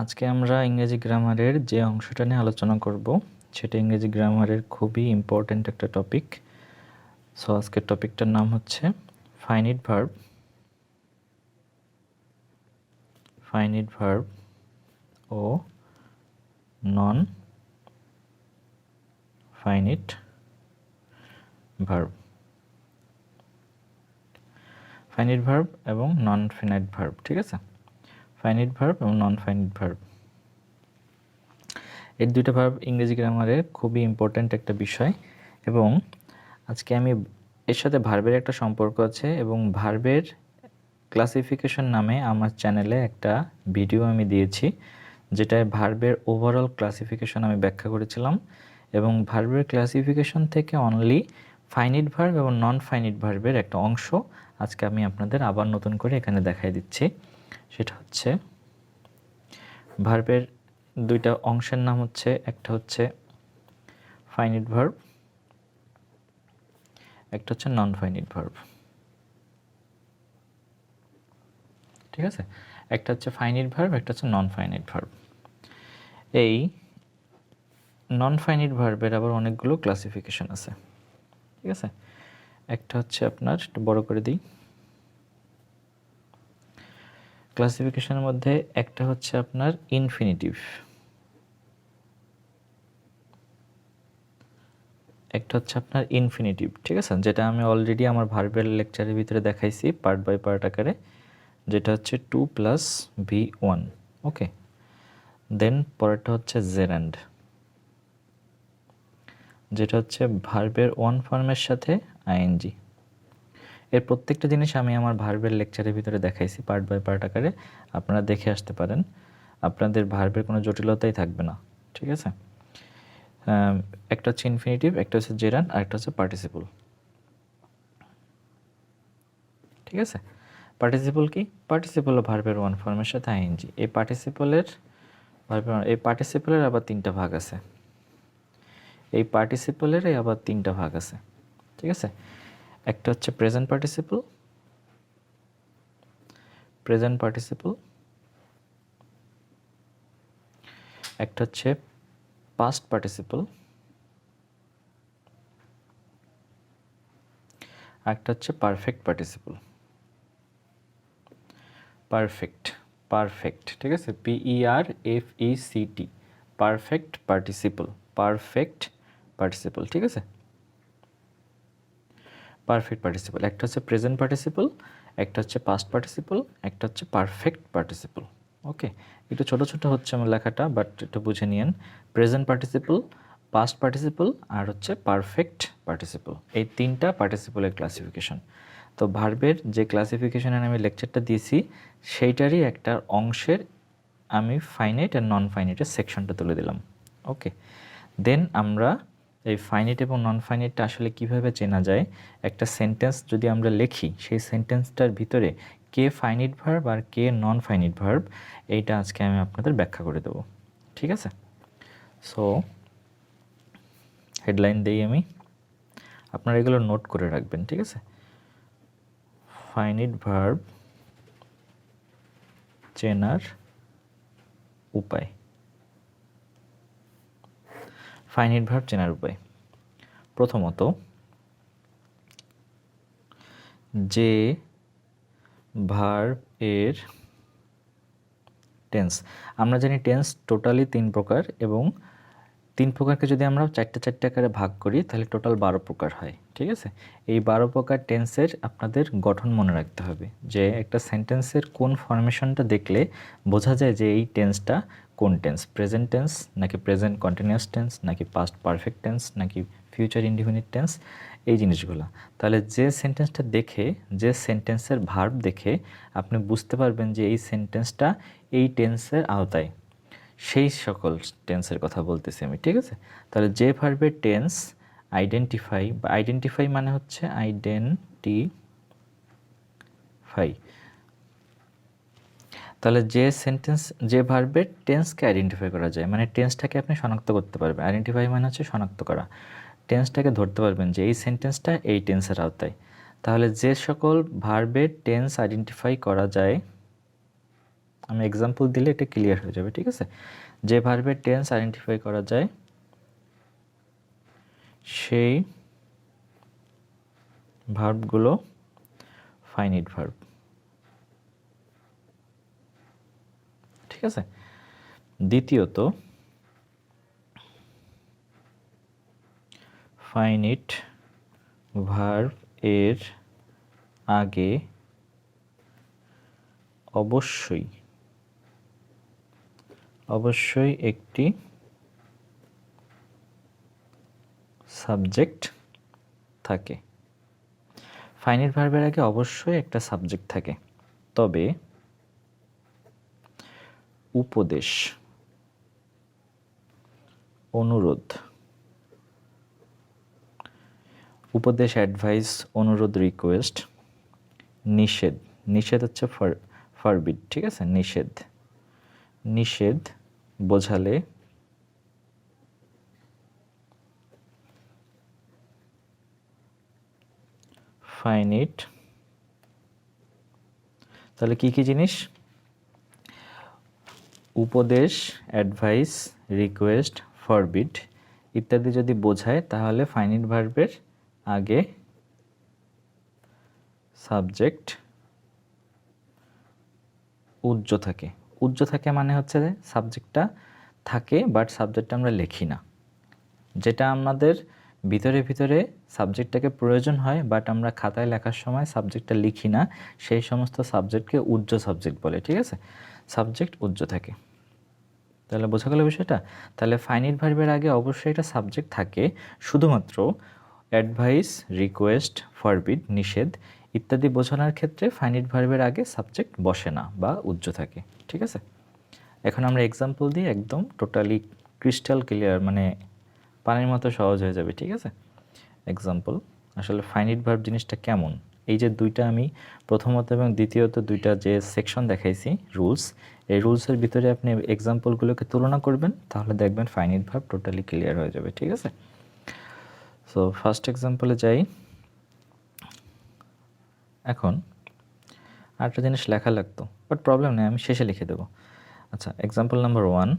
আজকে আমরা ইংরেজি গ্রামারের যে অংশটা নিয়ে আলোচনা করব সেটা ইংরেজি গ্রামারের খুবই ইম্পর্ট্যান্ট একটা টপিক। সো আজকের টপিকটার নাম হচ্ছে ফাইনিট ভার্ব ও non finite verb. Finite verb এবং নন ফাইনাইট ভার্ব, ঠিক আছে? ফাইনিট ভার্ব এবং নন ফাইনিট ভার্ব, এই দুইটা ভার্ব ইংরেজি গ্রামারের খুবই ইম্পর্ট্যান্ট একটা বিষয়। এবং আজকে আমি এর সাথে ভার্বের একটা সম্পর্ক আছে, এবং ভার্বের ক্লাসিফিকেশন নামে আমার চ্যানেলে একটা ভিডিও আমি দিয়েছি, যেটায় ভার্বের ওভারঅল ক্লাসিফিকেশন আমি ব্যাখ্যা করেছিলাম। এবং ভার্বের ক্লাসিফিকেশন থেকে অনলি ফাইনিট ভার্ব এবং নন ফাইনিট ভার্বের একটা অংশ আজকে আমি আপনাদের আবার নতুন করে এখানে দেখাই দিচ্ছি। সেটা হচ্ছে ভার্বের দুইটা অংশের নাম হচ্ছে, একটা হচ্ছে ফাইনিট ভার্ব, একটা হচ্ছে নন ফাইনিট ভার্ব, ঠিক আছে? একটা হচ্ছে ফাইনিট ভার্ব, একটা হচ্ছে নন ফাইনিট ভার্ব। এই নন ফাইনিট ভার্বের আবার অনেকগুলো ক্লাসিফিকেশন আছে, ঠিক আছে? একটা হচ্ছে আপনার, একটু বড় করে দিই, ক্লাসিফিকেশনের মধ্যে একটা হচ্ছে আপনার ইনফিনিটিভ, একটা হচ্ছে আপনার ইনফিনিটিভ, ঠিক আছে? যেটা আমি অলরেডি আমার ভার্বের লেকচারের ভিতরে দেখাইছি পার্ট বাই পার্ট আকারে, যেটা হচ্ছে 2+V1, ওকে। দেন পরেরটা হচ্ছে জেরান্ড, যেটা হচ্ছে ভার্বের ওয়ান ফর্মের সাথে আইএনজি। এর প্রত্যেকটা জিনিস আমি আমার ভার্বের লেকচারের ভিতরে দেখাইছি পার্ট বাই পার্ট আকারে, আপনারা দেখে আসতে পারেন, আপনাদের ভার্বের কোনো জটিলতাই থাকবে না, ঠিক আছে? একটা হচ্ছে ইনফিনিটিভ, একটা হচ্ছে জেরান্ড, আর একটা হচ্ছে পার্টিসিপল, ঠিক আছে? পার্টিসিপল কি? পার্টিসিপল ভার্বের ওয়ান ফর্মের সাথে আইএনজি। এই পার্টিসিপলের আবার তিনটা ভাগ আছে, এই পার্টিসিপলের আবার তিনটা ভাগ আছে, ঠিক আছে? একটা হচ্ছে প্রেজেন্ট পার্টিসিপল, একটা হচ্ছে পাস্ট পার্টিসিপল, একটা হচ্ছে পারফেক্ট পার্টিসিপল। পারফেক্ট, ঠিক আছে? PERFECT, পারফেক্ট পার্টিসিপল, ঠিক আছে? পারফেক্ট পার্টিসিপল, একটা হচ্ছে প্রেজেন্ট পার্টিসিপল, একটা হচ্ছে পাস্ট পার্টিসিপল, একটা হচ্ছে পারফেক্ট পার্টিসিপল, ওকে। একটু ছোট ছোট হচ্ছে আমার লেখাটা, বাট একটু বুঝে নিয়েন। প্রেজেন্ট পার্টিসিপল, পাস্ট পার্টিসিপল, আর হচ্ছে পারফেক্ট পার্টিসিপল, এই তিনটা পার্টিসিপলের ক্লাসিফিকেশন। তো ভার্বের যে ক্লাসিফিকেশনের আমি লেকচারটা দিয়েছি সেইটারই একটা অংশের আমি ফাইনাইট আর নন ফাইনাইটের সেকশনটা তুলে দিলাম, ওকে। দেন আমরা এই ফাইনাইট এবং নন ফাইনাইটটা আসলে কিভাবে চেনা যায়, একটা সেন্টেন্স যদি আমরা লিখি সেই সেন্টেন্সটার ভিতরে কে ফাইনাইট ভার্ব আর কে নন ফাইনাইট ভার্ব, এইটা আজকে আমি আপনাদের ব্যাখ্যা করে দেবো, ঠিক আছে? সো হেডলাইন দেই আমি, আপনারা এগুলো নোট করে রাখবেন, ঠিক আছে? ফাইনাইট ভার্ব চেনার উপায়, ফাইনাইট ভার্ব চেনার উপায়। প্রথমত, যে ভার্ব এর টেন্স, আমরা জানি টেন্স টোটালি 3 প্রকার, এবং 3 প্রকারকে যদি আমরা চারটে চারটে আকারে ভাগ করি তাহলে টোটাল 12 প্রকার হয়, ঠিক আছে? এই 12 প্রকার টেন্সের আপনাদের গঠন মনে রাখতে হবে, যে একটা সেন্টেন্সের কোন ফরমেশনটা দেখলে বোঝা যায় যে এই টেন্সটা কোন টেন্স, প্রেজেন্ট টেন্স নাকি প্রেজেন্ট কন্টিনিউয়াস টেন্স নাকি পাস্ট পারফেক্ট টেন্স নাকি ফিউচার ইনডিফিনিট টেন্স, এই জিনিসগুলো। তাহলে যে সেন্টেন্সটা দেখে, যে সেন্টেন্সের ভার্ব দেখে আপনি বুঝতে পারবেন যে এই সেন্টেন্সটা এই টেন্সের আওতায়, সেই সকল টেন্সের কথা বলতেছি আমি, ঠিক আছে? তাহলে যে ভার্বের টেন্স আইডেন্টিফাই মানে হচ্ছে আইডেন্টিফাই, তাহলে যে ভার্বের টেন্সকে আইডেন্টিফাই করা যায়, মানে টেন্সটাকে আপনি শনাক্ত করতে পারবেন। আইডেন্টিফাই মানে হচ্ছে শনাক্ত করা, টেন্সটাকে ধরতে পারবেন যে এই সেন্টেন্সটা এই টেন্সের আওতায়। তাহলে যে সকল ভার্বের টেন্স আইডেন্টিফাই করা যায় আমি এক্সাম্পল দিলে এটা ক্লিয়ার হয়ে যাবে, ঠিক আছে? যে ভার্বের টেন্স আইডেন্টিফাই করা যায় সেই ভার্বগুলো ফাইনিট ভার্ব, ঠিক আছে? দ্বিতীয়ত, ফাইনিট ভার্ব এর আগে অবশ্যই একটি সাবজেক্ট থাকে। ফাইনিট ভার্বের আগে অবশ্যই একটা সাবজেক্ট থাকে, তবে উপদেশ, অনুরোধ, উপদেশ অ্যাডভাইস, অনুরোধ রিকোয়েস্ট, নিষেধ হচ্ছে ফরবিড, ঠিক আছে? নিষেধ বোঝালে ফাইনিট, তাহলে কি কি জিনিস? উপদেশ, অ্যাডভাইস, রিকোয়েস্ট, ফরবিড ইত্যাদি যদি বোঝায় তাহলে ফাইনিট ভার্বের আগে সাবজেক্ট উজ্জ থাকে। উজ্জ থাকে মানে হচ্ছে যে সাবজেক্টটা থাকে বাট সাবজেক্টটা আমরা লিখি না। যেটা আমাদের ভিতরে সাবজেক্টটাকে প্রয়োজন হয় বাট আমরা খাতায় লেখার সময় সাবজেক্টটা লিখি না, সেই সমস্ত সাবজেক্টকে উজ্জ সাবজেক্ট বলে, ঠিক আছে? সাবজেক্ট উজ্জ থাকে। তাহলে বোঝা গেল বিষয়টা? তাহলে ফাইনিট ভার্বের আগে অবশ্যই একটা সাবজেক্ট থাকে, শুধুমাত্র অ্যাডভাইস, রিকোয়েস্ট, ফরবিড, নিষেধ ইত্যাদি বোঝানোর ক্ষেত্রে ফাইনিট ভার্বের আগে সাবজেক্ট বসে না বা উজ্জ থাকে, ঠিক আছে? এখন আমরা এক্সাম্পল দিয়ে একদম টোটালি ক্রিস্টাল ক্লিয়ার, মানে পানির মতো সহজ হয়ে যাবে, ঠিক আছে? এক্সাম্পল, আসলে ফাইনিট ভার্ব জিনিসটা কেমন, এই যে দুইটা আমি প্রথমত এবং দ্বিতীয়ত দুইটা যে সেকশন দেখাইছি রুলস, এই রুলসের ভিতরে আপনি এক্সাম্পলগুলোকে তুলনা করবেন, তাহলে দেখবেন ফাইনিট ভার্ব টোটালি ক্লিয়ার হয়ে যাবে, ঠিক আছে? সো ফার্স্ট এক্সাম্পলে যাই। এখন আরেকটা জিনিস লেখা লাগতো, বাট প্রবলেম নেই, আমি শেষে লিখে দেবো। আচ্ছা, এক্সাম্পল নাম্বার 1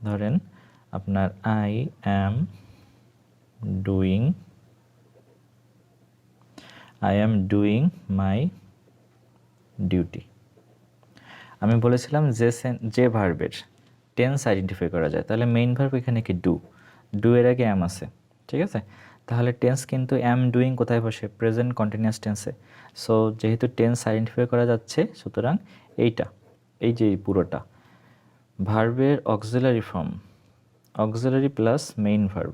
ধরেন আপনার I am doing my duty. আমি বলেছিলাম যে ভার্বের টেন্স আইডেন্টিফাই করা যায়, তাহলে মেইন ভার্ব এখানে কি ডু এর আগে অ্যাম আছে, ঠিক আছে? তাহলে টেন্স কিন্তু অ্যাম ডুইং কোথায় বসে? প্রেজেন্ট কন্টিনিউয়াস টেন্সে। সো যেহেতু টেন্স আইডেন্টিফাই করা যাচ্ছে, সুতরাং এই যে পুরোটা ভার্বের auxiliary form, auxiliary plus main verb,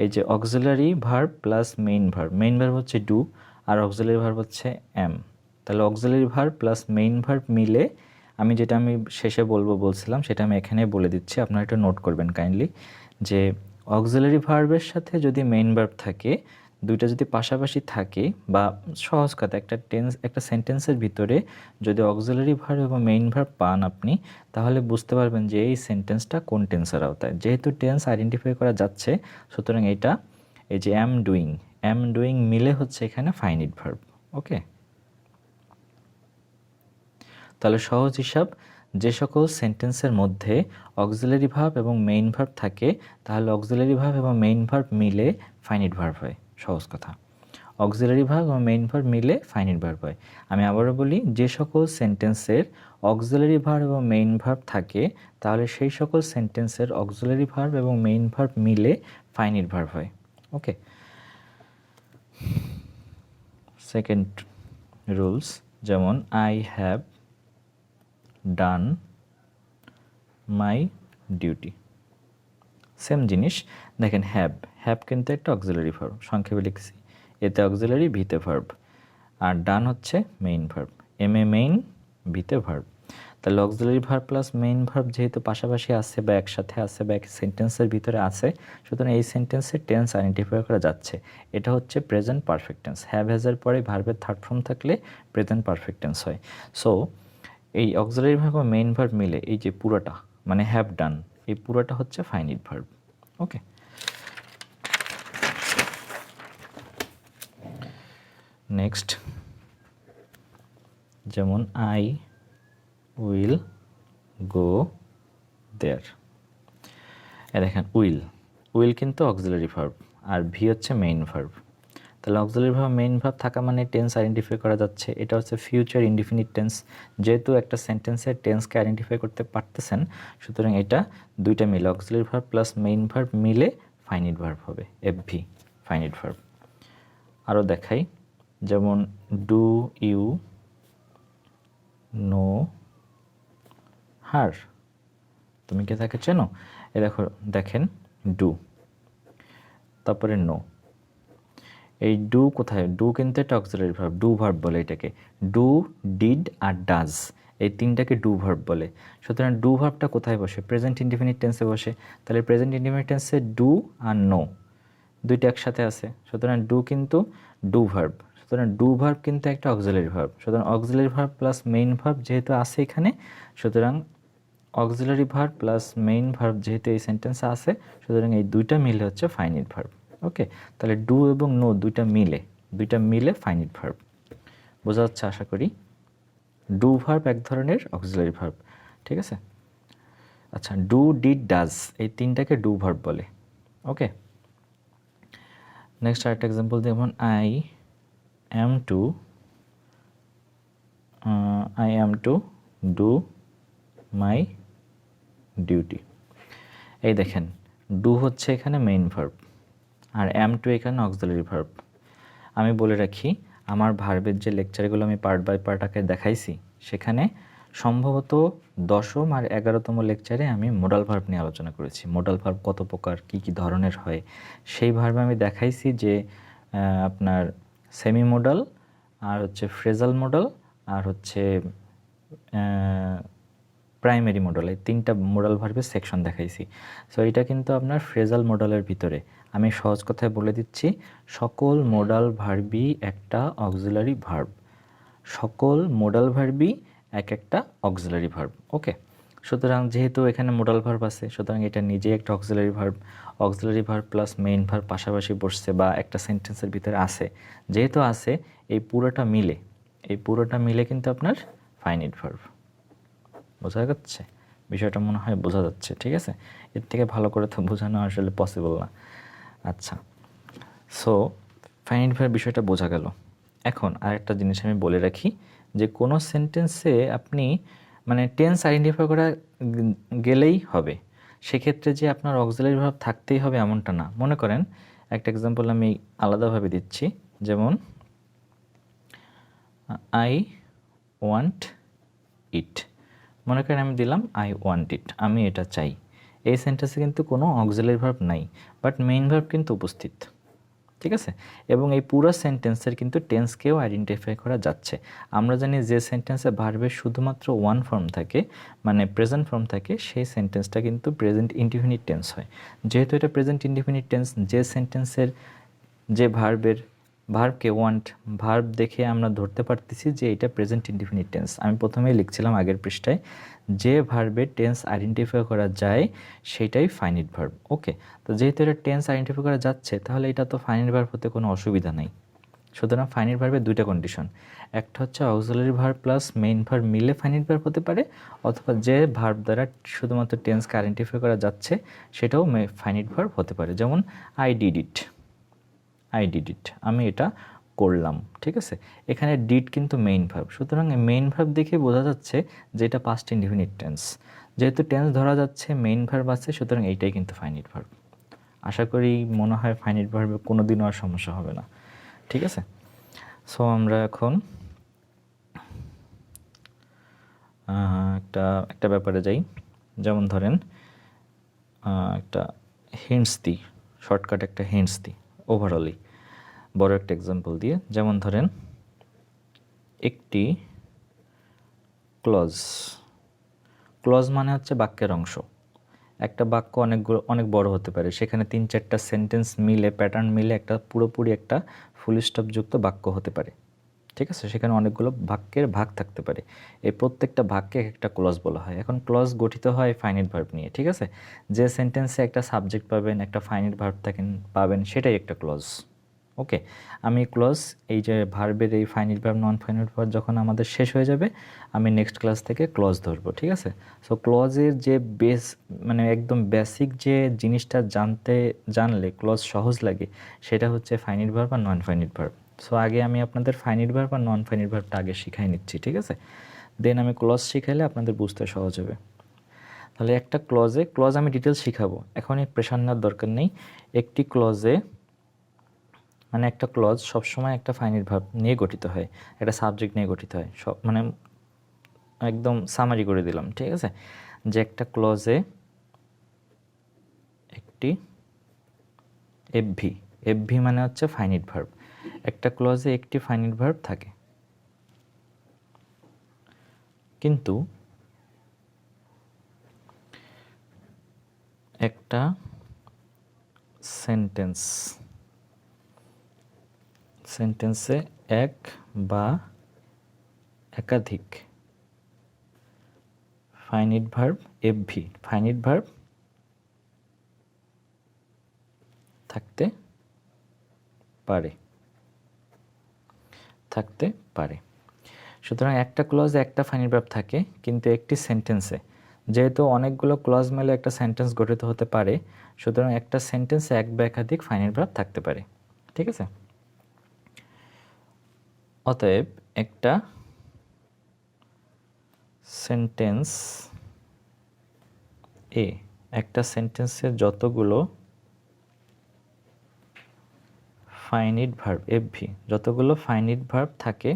এই যে auxiliary verb plus main verb হচ্ছে ডু আর অক্সিলারি ভার্ব হচ্ছে অ্যাম। তাহলে auxiliary verb plus main verb মিলে আমি শেষে বলছিলাম সেটা আমি এখানে বলে দিচ্ছি, আপনারা এটা নোট করবেন কাইন্ডলি, যে অক্সিলারি ভার্বের সাথে যদি মেইন ভার্ব থাকে, দুইটা যদি পাশাপাশি থাকে, বা সহজ কথা একটা সেন্টেন্সের ভিতরে যদি অক্সিলারি ভার্ব এবং মেইন ভার্ব পান আপনি, তাহলে বুঝতে পারবেন যে এই সেন্টেন্সটা কোন টেন্সের আওতায়। যেহেতু টেন্স আইডেন্টিফাই করা যাচ্ছে, সুতরাং এই যে অ্যাম ডুইং মিলে হচ্ছে এখানে ফাইনিট ভার্ব। ওকে, তাহলে সহজ হিসাব, যে সকল সেন্টেন্সের মধ্যে অক্সিলারি ভার্ব এবং মেইন ভার্ব থাকে, তাহলে অক্সিলারি ভার্ব এবং মেইন ভার্ব মিলে ফাইনিট ভার্ব হয়। সহজ কথা, অক্সিলারি ভার্ব এবং মেইন ভার্ব মিলে ফাইনিট ভার্ব হয়। আমি আবারও বলি, যে সকল সেন্টেন্সের অক্সিলারি ভার্ব এবং মেইন ভার্ব থাকে, তাহলে সেই সকল সেন্টেন্সের অক্সিলারি ভার্ব এবং মেইন ভার্ব মিলে ফাইনিট ভার্ব হয়। ওকে, সেকেন্ড রুলস, যেমন I have done my duty. Same জিনিস দেখেন, হ্যাভ কিন্তু একটা অক্সিলারি ভার্ব, সংক্ষেপে লিখছি, এতে অক্সিলারি, ভিতে ভার্ব, আর ডান হচ্ছে মেইন ভার্ব, মেইন, ভিতে ভার্ব। তাহলে auxiliary verb plus main verb যেহেতু পাশাপাশি আছে বা একসাথে আছে বা এক সেন্টেন্সের ভিতরে আছে, সুতরাং এই সেন্টেন্সের টেন্স আইডেন্টিফাই করা যাচ্ছে। এটা হচ্ছে প্রেজেন্ট পারফেক্ট টেন্স। হ্যাভ হ্যাজের পরে ভার্বের থার্ড ফর্ম থাকলে প্রেজেন্ট পারফেক্ট টেন্স হয়। সো এই অক্সিলারি ভার্ব ও মেইন ভার্ব মিলে এই যে পুরোটা, মানে হ্যাভ ডান, এই পুরোটা হচ্ছে ফাইনিট ভার্ব। ওকে, নেক্সট যেমন আই উইল গো দেয়ার। দেখেন উইল কিন্তু অক্সিলারি ভার্ব আর ভি হচ্ছে মেইন ভার্ব। তাহলে অক্সিলারি ভার্ব মেইন ভার্ব থাকা মানে টেন্স আইডেন্টিফাই করা যাচ্ছে। এটা হচ্ছে ফিউচার ইনডিফিনিট টেন্স। যেহেতু একটা সেন্টেন্সের টেন্সকে আইডেন্টিফাই করতে পারতেছেন, সুতরাং এটা দুইটা মিলে auxiliary verb plus main verb মিলে ফাইনিট ভার্ব হবে, এফভি ফাইনিট ভার্ব। আরও দেখাই, যেমন ডু ইউ নো হার, তুমি কি তাকে চেনো? এ দেখেন ডু, তারপরে নো। এই ডু কোথায়? ডু কিন্তু একটা অক্সিলারি ভার্ব, ডু ভার্ব বলে এটাকে। ডু, ডিড আর ডাজ, এই তিনটাকে ডু ভার্ব বলে। সুতরাং ডু ভার্বটা কোথায় বসে? প্রেজেন্ট ইনডিফিনিট টেন্সে বসে। তাহলে প্রেজেন্ট ইনডিফিনিট টেন্সে ডু আর নো দুইটা একসাথে আছে, সুতরাং ডু কিন্তু ডু ভার্ব। সুতরাং ডু ভার্ব কিন্তু একটা অক্সিলারি ভার্ব। সুতরাং auxiliary verb plus main verb যেহেতু আছে এখানে, সুতরাং auxiliary verb plus main verb যেহেতু এই সেন্টেন্সে আছে, সুতরাং এই দুইটা মিলে হচ্ছে ফাইনিট ভার্ব। ওকে, তাহলে ডু এবং নো দুইটা মিলে ফাইনিট ভার্ব। বোঝা যাচ্ছে আশা করি। ডু ভার্ব এক ধরনের অক্সিলারি ভার্ব, ঠিক আছে। আচ্ছা, ডু, ডিড, ডাজ এই তিনটাকে ডু ভার্ব বলে। ওকে, নেক্সট আরেকটা এক্সাম্পল যেমন I am to do my duty. এই দেখেন, ডু হচ্ছে এখানে মেইন ভার্ব আর অ্যাম টু এখানে অক্সিলারি ভার্ব। আমি বলে রাখি, আমার ভার্বের যে লেকচারগুলো আমি পার্ট বাই পার্ট আকারে দেখাইছি, সেখানে সম্ভবত 10ম আর 11তম লেকচারে আমি মোডাল ভার্ব নিয়ে আলোচনা করেছি। মোডাল ভার্ব কত প্রকার, কী কী ধরনের হয়, সেই ভার্বে আমি দেখাইছি যে আপনার সেমি মোডাল, আর হচ্ছে ফ্রেজাল মোডাল, আর হচ্ছে প্রাইমারি মডেল, এই তিনটা মোডাল ভার্বের সেকশন দেখাইছি। সো এটা কিন্তু আপনার ফ্রেজাল মডেলের ভিতরে। আমি সহজ কথায় বলে দিচ্ছি, সকল মোডাল ভার্বই একটা অক্সিলারি ভার্ব। সকল মোডাল ভার্বই এক একটা অক্সিলারি ভার্ব। ওকে, সুতরাং যেহেতু এখানে মোডাল ভার্ব আছে, সুতরাং এটা নিজেই একটা auxiliary verb. Auxiliary verb plus main verb পাশাপাশি বসছে বা একটা সেন্টেন্সের ভিতরে আছে, যেহেতু আছে এই পুরোটা মিলে কিন্তু আপনার ফাইনিট ভার্ব। বোঝা যাচ্ছে বিষয়টা? মনে হয় বোঝা যাচ্ছে, ঠিক আছে। এর থেকে ভালো করে তো বোঝানো আসলে পসিবল না। আচ্ছা, সো ফাইনিট ভার্ব বিষয়টা বোঝা গেল। এখন আরেকটা জিনিস আমি বলে রাখি, যে কোনো সেন্টেন্সে আপনি মানে টেন্স আইডেন্টিফাই করা গেলেই হবে, সেক্ষেত্রে যে আপনার অক্সিলারি ভার্ব থাকতেই হবে এমনটা না। মনে করেন একটা এক্সাম্পল আমি আলাদাভাবে দিচ্ছি, যেমন আই ওয়ান্ট ইট। মনে করেন আমি দিলাম আই ওয়ান্ট ইট, আমি এটা চাই। এই সেন্টেন্সে কিন্তু কোনো অক্সিলারি ভার্ব নাই, বাট মেইন ভার্ব কিন্তু উপস্থিত, ঠিক আছে। এবং এই পুরো সেন্টেন্সের কিন্তু টেন্সকেও আইডেন্টিফাই করা যাচ্ছে। আমরা জানি যে সেন্টেন্সে ভার্বের শুধুমাত্র ওয়ান ফর্ম থাকে, মানে প্রেজেন্ট ফর্ম থাকে, সেই সেন্টেন্সটা কিন্তু প্রেজেন্ট ইনডিফিনিট টেন্স হয়। যেহেতু এটা প্রেজেন্ট ইনডিফিনিট টেন্স, যে সেন্টেন্সের যে ভার্বকে ওয়ান্ট ভার্ব দেখে আমরা ধরতে পারতেছি যে এটা প্রেজেন্ট ইনডিফিনিট টেন্স। আমি প্রথমেই লিখছিলাম আগের পৃষ্ঠায়, যে ভার্বের টেন্স আইডেন্টিফাই করা যায় সেটাই ফাইনিট ভার্ব। ওকে, তো যেহেতু এটা টেন্স আইডেন্টিফাই করা যাচ্ছে, তাহলে এটা তো ফাইনিট ভার্ব হতে কোনো অসুবিধা নেই। সুতরাং ফাইনিট ভার্বের দুইটা কন্ডিশন, একটা হচ্ছে auxiliary verb plus main verb মিলে ফাইনিট ভার্ব হতে পারে, অথবা যে ভার্ব দ্বারা শুধুমাত্র টেন্সকে আইডেন্টিফাই করা যাচ্ছে সেটাও ফাইনিট ভার্ব হতে পারে। যেমন আই ডিড ইট, আমি এটা করলাম, ঠিক আছে। এখানে ডিড কিন্তু মেইন ভার্ব, সুতরাং মেইন ভার্ব দেখে বোঝা যাচ্ছে যে এটা পাস্ট ইনডিফিনিট টেন্স। যেহেতু টেন্স ধরা যাচ্ছে, মেইন ভার্ব আছে, সুতরাং এইটাই কিন্তু ফাইনিট ভার্ব। আশা করি মনে হয় ফাইনিট ভার্বে কোনো দিনও আর সমস্যা হবে না, ঠিক আছে। সো আমরা এখন একটা ব্যাপারে যাই। যেমন ধরেন একটা হিন্টস দিই, শর্টকাট একটা হিন্টস দিই ওভারঅলি বড় একটা এক্সাম্পল দিয়ে। যেমন ধরেন একটি ক্লজ মানে হচ্ছে বাক্যের অংশ। একটা বাক্য অনেক বড় হতে পারে, সেখানে 3-4টা সেন্টেন্স মিলে, প্যাটার্ন মিলে একটা পুরোপুরি একটা ফুল স্টপ যুক্ত বাক্য হতে পারে, ঠিক আছে। সেখানে অনেকগুলো বাক্যের ভাগ থাকতে পারে, এই প্রত্যেকটা ভাগকে একটা ক্লজ বলা হয়। এখন ক্লজ গঠিত হয় ফাইনিট ভার্ব নিয়ে, ঠিক আছে। যে সেন্টেন্সে একটা সাবজেক্ট পাবেন, একটা ফাইনিট ভার্ব পাবেন, সেটাই একটা ক্লজ। ওকে, আমি ক্লজ এই যে ভার্বের এই finite verb non finite verb যখন আমাদের শেষ হয়ে যাবে আমি নেক্সট ক্লাস থেকে ক্লজ ধরবো, ঠিক আছে? সো ক্লজের যে বেস মানে একদম বেসিক যে জিনিসটা জানলে ক্লজ সহজ লাগে সেটা হচ্ছে ফাইনাইট ভার্ব আর নন ফাইনাইট ভার্ব। সো আগে আমি আপনাদের ফাইনাইট ভার্ব আর নন ফাইনাইট ভার্বটা আগে শিখাই নিচ্ছি, ঠিক আছে? দেন আমি ক্লজ শিখাইলে আপনাদের বুঝতে সহজ হবে। তাহলে একটা ক্লজ আমি ডিটেলস শিখাবো, এখনই প্রেশার নেওয়ার দরকার নেই। একটি ক্লজে মানে একটা ক্লজ সবসময় একটা ফাইনাইট ভার্ব নিয়ে গঠিত হয়, একটা সাবজেক্ট নিয়ে গঠিত হয়। সব মানে একদম সামারি করে দিলাম, ঠিক আছে? যে একটা ক্লজে একটি এফভি মানে হচ্ছে ফাইনাইট ভার্ব, একটা ক্লজে একটি ফাইনাইট ভার্ব থাকে, কিন্তু একটা সেন্টেন্সে এক বা একাধিক ফাইনাইট ভার্ব ফাইনাইট ভার্ব থাকতে পারে। সুতরাং একটা ক্লজে একটা ফাইনাইট ভার্ব থাকে, কিন্তু একটি সেন্টেন্সে, যেহেতু অনেকগুলো ক্লজ মেলে একটা সেন্টেন্স গঠিত হতে পারে, সুতরাং একটা সেন্টেন্সে এক বা একাধিক ফাইনাইট ভার্ব থাকতে পারে, ঠিক আছে? অতএব একটা সেন্টেন্সের যতগুলো ফাইনাইট ভার্ব যতগুলো ফাইনাইট ভার্ব থাকে,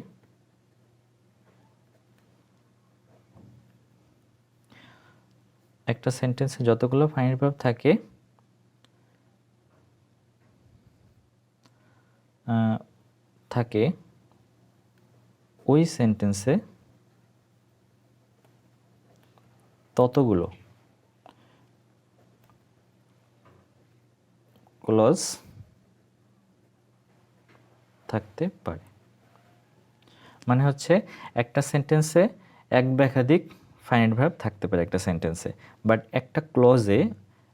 একটা সেন্টেন্সে যতগুলো ফাইনাইট ভার্ব থাকে ওই সেন্টেন্সে ততগুলো ক্লজ থাকতে পারে। মানে হচ্ছে একটা সেন্টেন্সে এক বা একাধিক ফাইনাইট ভার্ব থাকতে পারে একটা সেন্টেন্সে, বাট একটা ক্লজে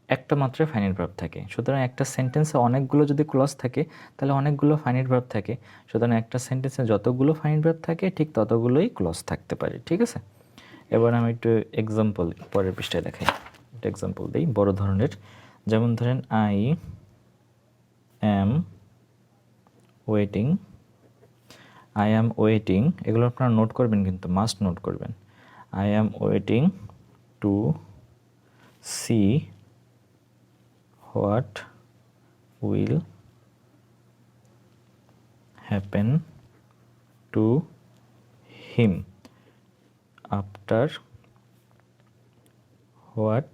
একটা মাত্র ফাইনাইট ভার্ব থাকে। সুতরাং একটা সেন্টেন্সে অনেকগুলো যদি ক্লজ থাকে তাহলে অনেকগুলো ফাইনাইট ভার্ব থাকে, সুতরাং একটা সেন্টেন্সে যতগুলো ফাইনাইট ভার্ব থাকে ঠিক ততগুলোই ক্লজ থাকতে পারে, ঠিক আছে? এবার আমি একটু এক্সাম্পল পরের পৃষ্ঠায় দেখাই, একটা এক্সাম্পল দিই বড় ধরনের। যেমন ধরেন আই অ্যাম ওয়েটিং, এগুলো আপনারা নোট করবেন, কিন্তু মাস্ট নোট করবেন। I am waiting to see what will happen to him after what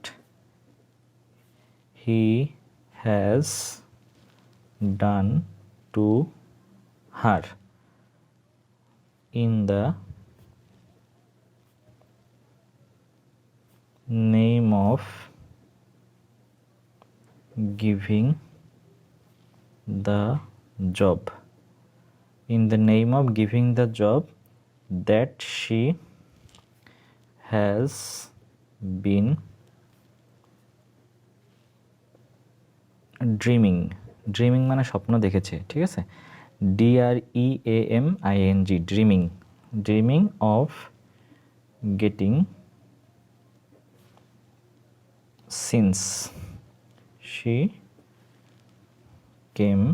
he has done to her in the name of giving the job that she has been dreaming মানে স্বপ্ন দেখেছে, ঠিক আছে? DREAMING dreaming of getting since she came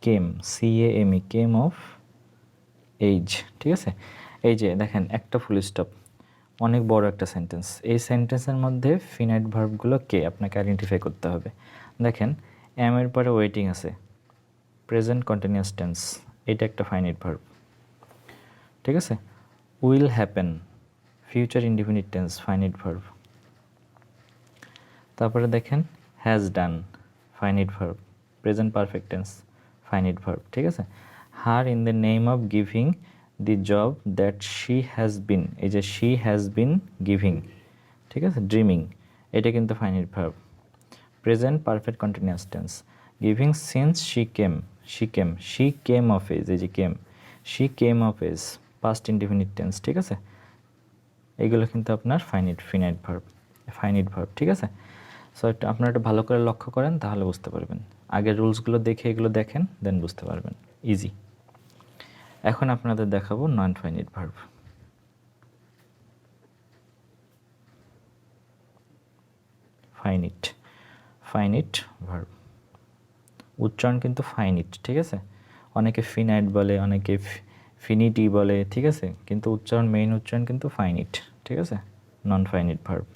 came of age, ঠিক আছে? এই যে দেখেন একটা ফুল স্টপ, অনেক বড় একটা সেন্টেন্স। এই সেন্টেন্সের মধ্যে ফিনাইট ভার্বগুলো কে আপনাকে আইডেন্টিফাই করতে হবে। দেখেন এম এর পরে ওয়েটিং আছে, প্রেজেন্ট কন্টিনিউয়াস টেন্স, এটা একটা ফাইনাইট ভার্ব, ঠিক আছে? Will happen future indefinite tense, finite verb. তারপরে দেখেন has done finite verb, present perfect tense, finite verb, ঠিক আছে? Her in the name of giving the job that she has বিন, এই যে শি হ্যাজ বিন গিভিং, ঠিক আছে? Dreaming, এটা কিন্তু finite verb, present perfect continuous tense. Giving since she came of age, এই যে she came of age, past indefinite tense, ঠিক আছে? এইগুলো কিন্তু আপনার ফাইনাইট ভার্ব, ঠিক আছে? সো এটা আপনারা একটু ভালো করে লক্ষ্য করেন, তাহলে বুঝতে পারবেন। আগের রুলসগুলো দেখে এগুলো দেখেন, দেন বুঝতে পারবেন, ইজি। এখন আপনাদের দেখাবো non finite verb. Finite verb, উচ্চারণ কিন্তু ফাইনিট, ঠিক আছে? অনেকে ফিনাইট বলে, অনেকে ফিনিটি বলে, ঠিক আছে? কিন্তু উচ্চারণ, মেইন উচ্চারণ কিন্তু ফাইনিট, ঠিক আছে? নন ফাইনিট ভার্ব।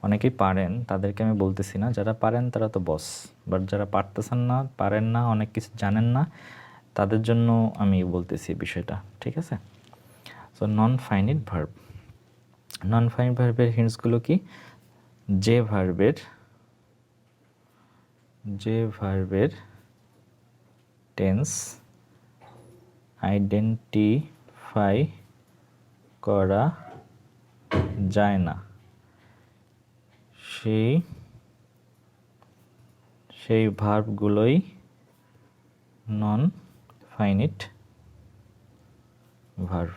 অনেকেই পারেন, তাদেরকে আমি বলতেছি না, যারা পারেন তারা তো বস, বাট যারা পারতেছেন না, পারেন না, অনেক কিছু জানেন না, তাদের জন্য আমি বলতেছি বিষয়টা, ঠিক আছে? সো নন ফাইনিট ভার্ব, নন ফাইনিট ভার্বের হিন্টসগুলো কি? যে ভার্বের টেন্স আইডেন্টিফাই করা যায় না, সেই ভার্বগুলোই নন ফাইনিট ভার্ব।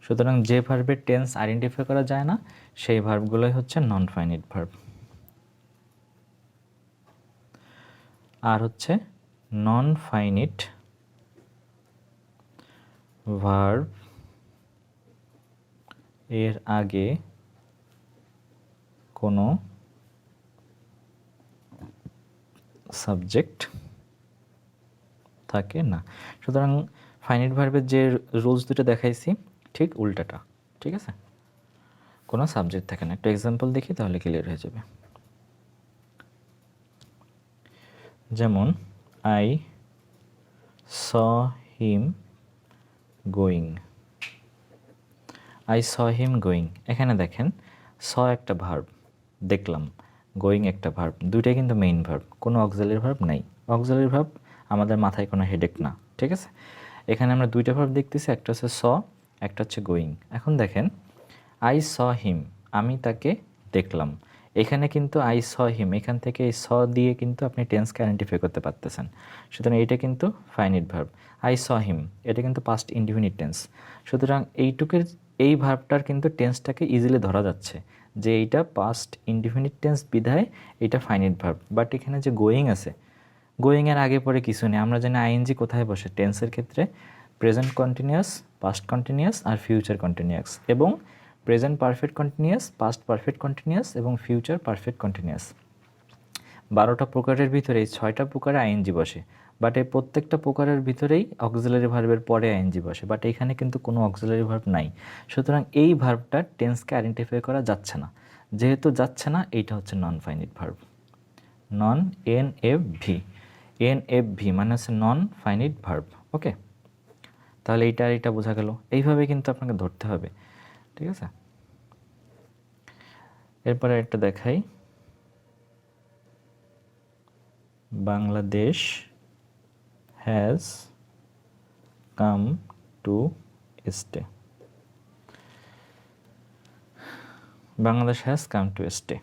সুতরাং যে ভার্বের টেন্স আইডেন্টিফাই করা যায় না, সেই ভার্বগুলোই হচ্ছে নন ফাইনিট ভার্ব। আর হচ্ছে নন ফাইনিট ভার্ব এর আগে কোনো সাবজেক্ট থাকে না। সুতরাং ফাইনিট ভার্বের যে রুলস দুটো দেখাইছি ঠিক উল্টাটা, ঠিক আছে? কোনো সাবজেক্ট থাকে না। একটা এক্সাম্পল দেখি, তাহলে ক্লিয়ার হয়ে যাবে। যেমন I saw him going, I saw him going, এখানে দেখেন স একটা ভার্ব, দেখলাম, গোয়িং একটা ভার্ব, দুইটাই কিন্তু মেইন ভার্ব, কোনো অক্সিলারি ভার্ব নাই। অক্সিলারি ভার্ব আমাদের মাথায় কোনো হেডেক না, ঠিক আছে? এখানে আমরা দুইটা ভার্ব দেখতেছি, একটা হচ্ছে স, একটা হচ্ছে গোয়িং। এখন দেখেন আই স হিম, আমি তাকে দেখলাম, এখানে কিন্তু আই স হিম, এখান থেকে এই স দিয়ে কিন্তু আপনি টেন্সকে আইডেন্টিফাই করতে পারতেছেন। সুতরাং এটা কিন্তু ফাইনিট ভার্ব। আই স হিম, এটা কিন্তু পাস্ট ইনডিফিনিট টেন্স। সুতরাং এইটুকের, এই ভার্বটার কিন্তু টেন্সটাকে ইজিলি ধরা যাচ্ছে যে এইটা পাস্ট ইনডিফিনিট টেন্স বিধায় এটা ফাইনিট ভার্ব। বাট এখানে যে গোয়িং আছে, গোয়িংয়ের আগে পরে কিছু নেই। আমরা জানি আইএনজি কোথায় বসে টেন্সের ক্ষেত্রে? প্রেজেন্ট কন্টিনিউয়াস, পাস্ট কন্টিনিউয়াস আর ফিউচার কন্টিনিউয়াস, এবং present perfect continuous, past perfect continuous এবং ফিউচার পারফেক্ট কন্টিনিউয়াস। 12টা প্রকারের ভিতরে এই 6টা প্রকারে আইএনজি বসে, বাট এই প্রত্যেকটা প্রকারের ভিতরেই অক্সিলারি ভার্বের পরে আইএনজি বসে, বাট এখানে কিন্তু কোনো অক্সিলারি ভার্ব নাই। সুতরাং এই ভার্বটা টেন্সকে আইডেন্টিফাই করা যাচ্ছে না। যেহেতু যাচ্ছে না, এইটা হচ্ছে নন ফাইনিট ভার্ব। নন এনএফভি মানে হচ্ছে নন ফাইনিট ভার্ব। ওকে, তাহলে এইটা আর এটা বোঝা গেল। এইভাবে কিন্তু আপনাকে ধরতে হবে, ঠিক আছে? এরপরে একটা দেখাই, Bangladesh has come to stay. Bangladesh has come to stay,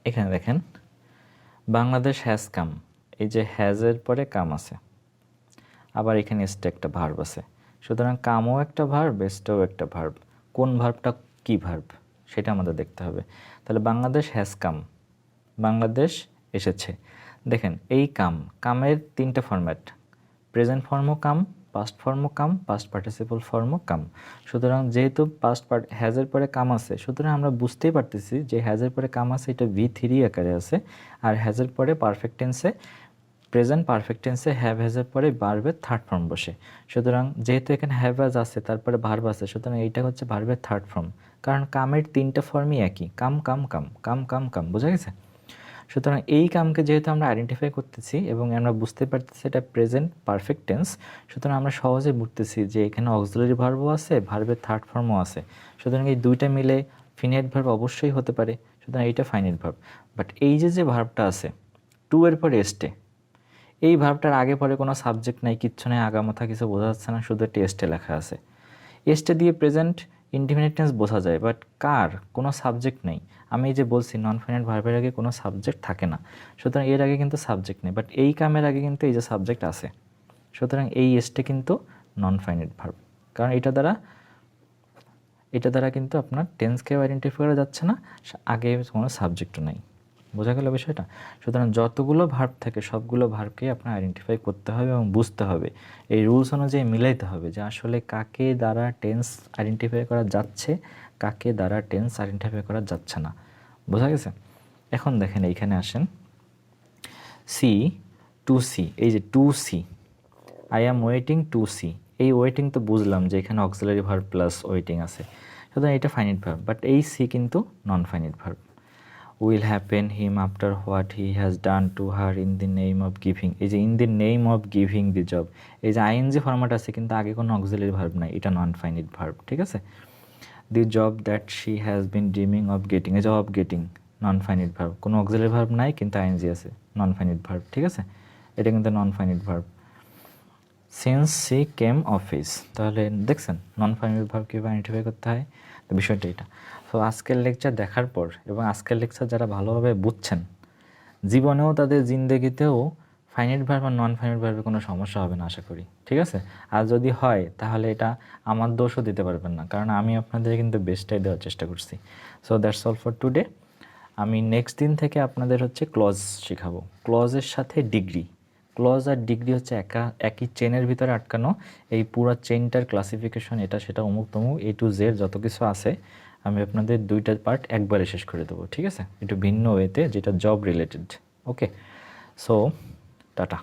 এখানে দেখেন বাংলাদেশ হ্যাজ কাম, এই যে হ্যাজের পরে কাম আছে, আবার এখানে স্টে একটা ভার্ব আছে। সুতরাং কামও একটা ভার্ব, স্টেও একটা ভার্ব। কোন ভার্বটা কি ভার্ব সেটা আমাদের দেখতে হবে। তাহলে বাংলাদেশ হ্যাজ কাম, বাংলাদেশ এসেছে। দেখেন এই কামের 3টা ফরম্যাট, প্রেজেন্ট ফর্মও কাম, পাস্ট ফর্মও কাম, পাস্ট পার্টিসিপল ফর্মও কাম। সুতরাং যেহেতু হ্যাজের পরে কাম আছে, সুতরাং আমরা বুঝতেই পারতেছি যে হ্যাজের পরে কাম আছে, এটা V3 আকারে আছে। আর হ্যাজের পরে পারফেক্ট টেন্সে, প্রেজেন্ট পারফেক্ট টেন্সে হ্যাভ হ্যাজের পরে ভার্বের থার্ড ফর্ম বসে। সুতরাং যেহেতু এখানে হ্যাভ হ্যাজ আছে, তারপরে ভার্ব আছে, সুতরাং এইটা হচ্ছে ভার্বের থার্ড ফর্ম। কারণ কামের 3টা ফর্মই একই, কাম কাম কাম, কাম কাম কাম, বোঝা গেছে? সুতরাং এই কামকে যেহেতু আমরা আইডেন্টিফাই করতেছি এবং আমরা বুঝতে পারতেছি এটা প্রেজেন্ট পারফেক্ট টেন্স, সুতরাং আমরা সহজে বুঝতেছি যে এখানে অক্সিলারি ভার্বও আছে, ভার্বের থার্ড ফর্মও আছে। সুতরাং এই দুইটা মিলে ফিনাইট ভার্ব অবশ্যই হতে পারে। সুতরাং এইটা ফাইনাইট ভার্ব। বাট এই যে ভার্বটা আছে টু এর পরে এস্টে, এই ভার্বটার আগে পরে কোনো সাবজেক্ট নাই, কিচ্ছু নেই, আগামাথা কিছু বোঝা যাচ্ছে না, শুধু একটা এস্টে লেখা আছে। এস্টে দিয়ে প্রেজেন্ট ইনডিফিনিট টেন্স বোঝা যায়, বাট কার কোনো সাবজেক্ট নেই। আমি যে বলছি নন ফাইনাইট ভার্বের আগে কোনো সাবজেক্ট থাকে না, সুতরাং এর আগে কিন্তু সাবজেক্ট নেই, বাট এই কামের আগে কিন্তু এই যে সাবজেক্ট আছে। সুতরাং এই এস্টে কিন্তু নন ফাইনাইট ভার্ব, কারণ এটা দ্বারা কিন্তু আপনার টেন্সকেও আইডেন্টিফাই করা যাচ্ছে না, আগে কোনো সাবজেক্টও নাই। বোঝা গেল বিষয়টা? সুতরাং যতগুলো ভার্ব থাকে সবগুলো ভার্বকেই আপনার আইডেন্টিফাই করতে হবে এবং বুঝতে হবে, এই রুলস অনুযায়ী মিলাইতে হবে যে আসলে কাকে দ্বারা টেন্স আইডেন্টিফাই করা যাচ্ছে, কাকে দ্বারা টেন্স আইডেন্টিফাই করা যাচ্ছে না। বোঝা গেছে? এখন দেখেন এইখানে আসেন, সি টু সি, এই যে to see, I am waiting to see, এই ওয়েটিং তো বুঝলাম যে এখানে অক্সিলারি ভার্ব প্লাস ওয়েটিং আছে, সুতরাং এটা ফাইনিট ভার্ব, বাট এই সি কিন্তু নন finite verb. Will happen him after what he has done to her in the name of giving, এই যে in the name of giving the job, এই যে ING format আছে কিন্তু আগে কোনো অক্সিলারি ভার্ব নাই, এটা নন ফাইনিট ভার্ব, ঠিক আছে? The job that she has been dreaming of getting, এই job of getting non finite verb, কোনো অক্সিলারি ভার্ব নাই কিন্তু আইএনজি আছে, নন ফাইনিট ভার্ব, ঠিক আছে? এটা কিন্তু নন finite verb. Since she came office, তাহলে দেখছেন নন ফাইনাল ভার্ব কীভাবে আইডেন্টিফাই করতে হয়, তো বিষয়টা এটা। তো আজকের লেকচার দেখার পর এবং আজকের লেকচার যারা ভালোভাবে বুঝছেন, জীবনেও তাদের জিন্দেগিতেও ফাইনাইট ভার্ব আর নন ফাইনাইট ভার্বে কোনো সমস্যা হবে না আশা করি, ঠিক আছে? আর যদি হয় তাহলে এটা আমার দোষও দিতে পারবেন না, কারণ আমি আপনাদের কিন্তু বেস্টটাই দেওয়ার চেষ্টা করছি। So that's all for today. আমি নেক্সট দিন থেকে আপনাদের হচ্ছে ক্লজ শেখাবো, ক্লজের সাথে ডিগ্রি। ক্লজ আর ডিগ্রি হচ্ছে একই চেনের ভিতরে আটকানো, এই পুরো চেনটার ক্লাসিফিকেশন এটা সেটা অমুক তমুক এ টু জেড যত কিছু আছে আমি আপনাদের দুইটা পার্ট একবারে শেষ করে দেবো, ঠিক আছে? একটু ভিন্ন ওয়েতে, যেটা জব রিলেটেড। ওকে, সো টাটা।